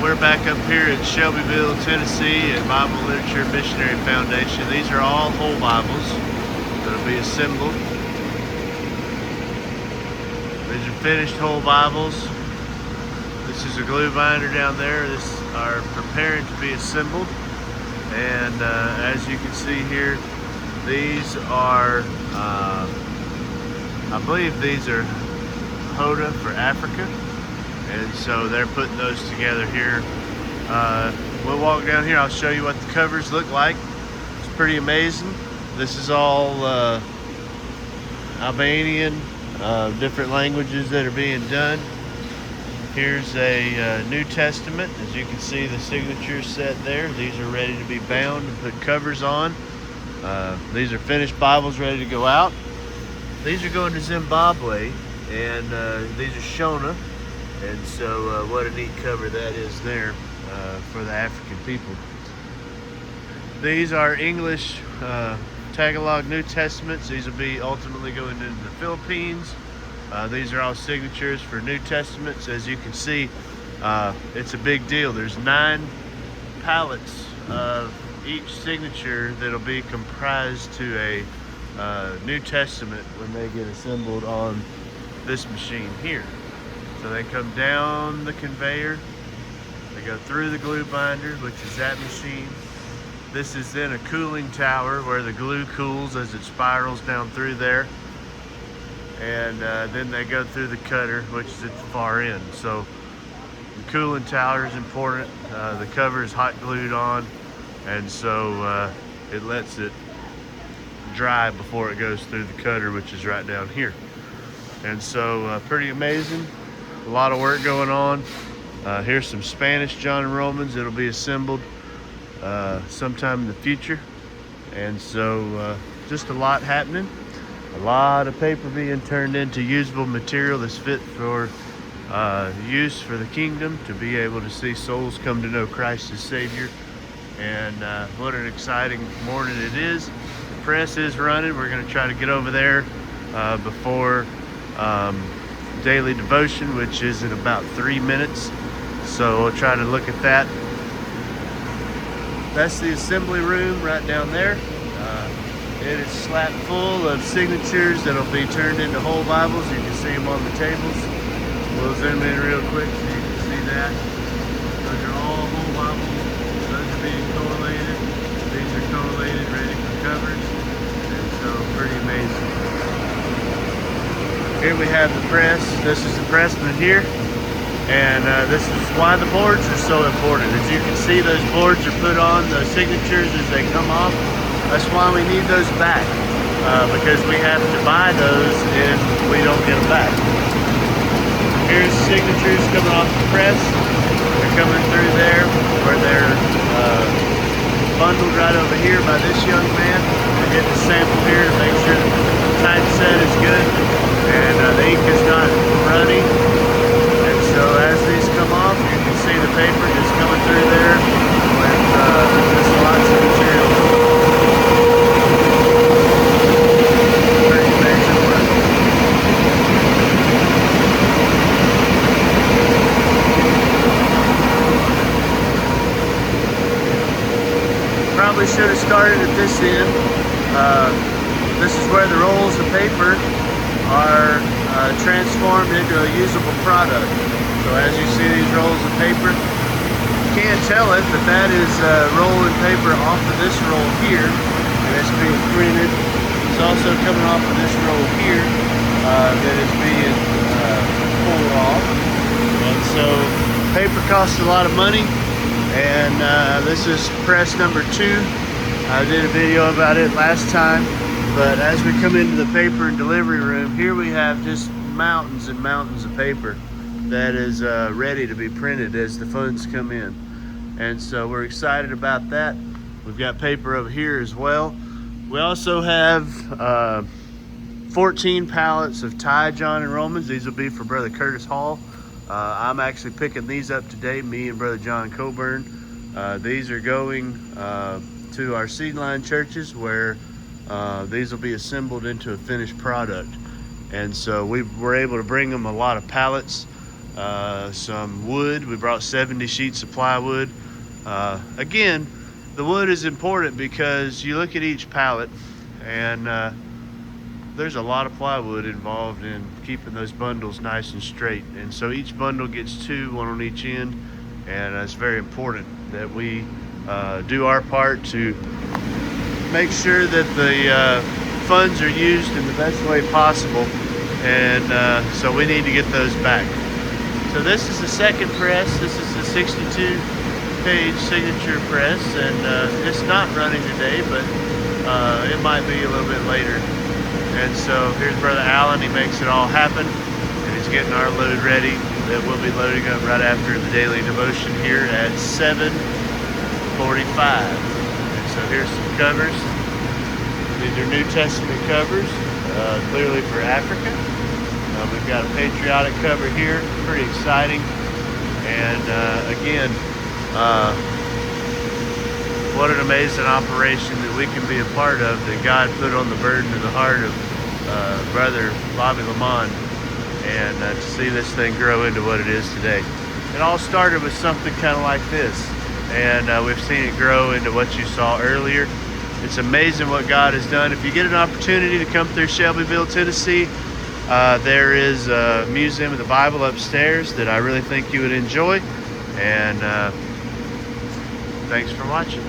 We're back up here at Shelbyville, Tennessee at Bible Literature Missionary Foundation. These are all whole Bibles that'll be assembled. These are finished whole Bibles. This is a glue binder down there. This are preparing to be assembled. And as you can see here, these are, I believe these are Hoda for Africa. And so they're putting those together here. We'll walk down here. I'll show you what the covers look like. It's pretty amazing. This is all Albanian, different languages that are being done. Here's a New Testament. As you can see, the signatures set there. These are ready to be bound and put covers on. These are finished Bibles ready to go out. These are going to Zimbabwe, and these are Shona. And so what a neat cover that is there for the African people. These are English Tagalog New Testaments. These will be ultimately going into the Philippines. These are all signatures for New Testaments. As you can see, it's a big deal. There's 9 pallets of each signature that'll be comprised to a New Testament when they get assembled on this machine here. So they come down the conveyor, they go through the glue binder, which is that machine. This is then a cooling tower where the glue cools as it spirals down through there. And then they go through the cutter, which is at the far end. So the cooling tower is important. The cover is hot glued on, and so it lets it dry before it goes through the cutter, which is right down here. And so pretty amazing. A lot of work going on. Here's some Spanish John and Romans that'll be assembled sometime in the future. And so just a lot happening. A lot of paper being turned into usable material that's fit for use for the kingdom, to be able to see souls come to know Christ as Savior. And what an exciting morning it is. The press is running. We're going to try to get over there before daily devotion, which is in about 3 minutes. So we'll try to look at that. That's the assembly room right down there. It is slap full of signatures that'll be turned into whole Bibles. You can see them on the tables. We'll zoom in real quick so you can see that. Those are all whole Bibles. Those are being collated. These are collated, ready for covers. And so pretty amazing. Here we have the press. This is the pressman here. And this is why the boards are so important. As you can see, those boards are put on, those signatures as they come off. That's why we need those back, because we have to buy those and we don't get them back. Here's signatures coming off the press. They're coming through there where they're bundled right over here by this young man. We're getting a sample here to make sure the typeset is good and the ink is not runny. And so as these come off, you can see the paper just coming through there with just lots of material. Pretty amazing work. Probably should have started at this end. This is where the rolls of paper are transformed into a usable product. So as you see these rolls of paper, you can't tell it, but that is rolling paper off of this roll here, and it's being printed. It's also coming off of this roll here that is being pulled off. And so paper costs a lot of money, and this is press number 2. I did a video about it last time. But as we come into the paper and delivery room, here we have just mountains and mountains of paper that is ready to be printed as the funds come in. And so we're excited about that. We've got paper over here as well. We also have 14 pallets of Thai John and Romans. These will be for Brother Curtis Hall. I'm actually picking these up today, me and Brother John Coburn. These are going to our seed line churches where these will be assembled into a finished product. And so we were able to bring them a lot of pallets some wood. We brought 70 sheets of plywood. Again, the wood is important because you look at each pallet and there's a lot of plywood involved in keeping those bundles nice and straight. And so each bundle gets two, one on each end, and it's very important that we do our part to make sure that the funds are used in the best way possible. And so we need to get those back. So this is the second press. This is the 62-page signature press, and it's not running today, but it might be a little bit later. And so here's Brother Allen. He makes it all happen, and he's getting our load ready that we'll be loading up right after the daily devotion here at 7:45. And so here's some covers. These are New Testament covers, clearly for Africa. We've got a patriotic cover here, pretty exciting. And again, what an amazing operation that we can be a part of, that God put on the burden of the heart of Brother Bobby Lamont, and to see this thing grow into what it is today. It all started with something kind of like this, and we've seen it grow into what you saw earlier. It's amazing what God has done. If you get an opportunity to come through Shelbyville, Tennessee, there is a museum of the Bible upstairs that I really think you would enjoy. And thanks for watching.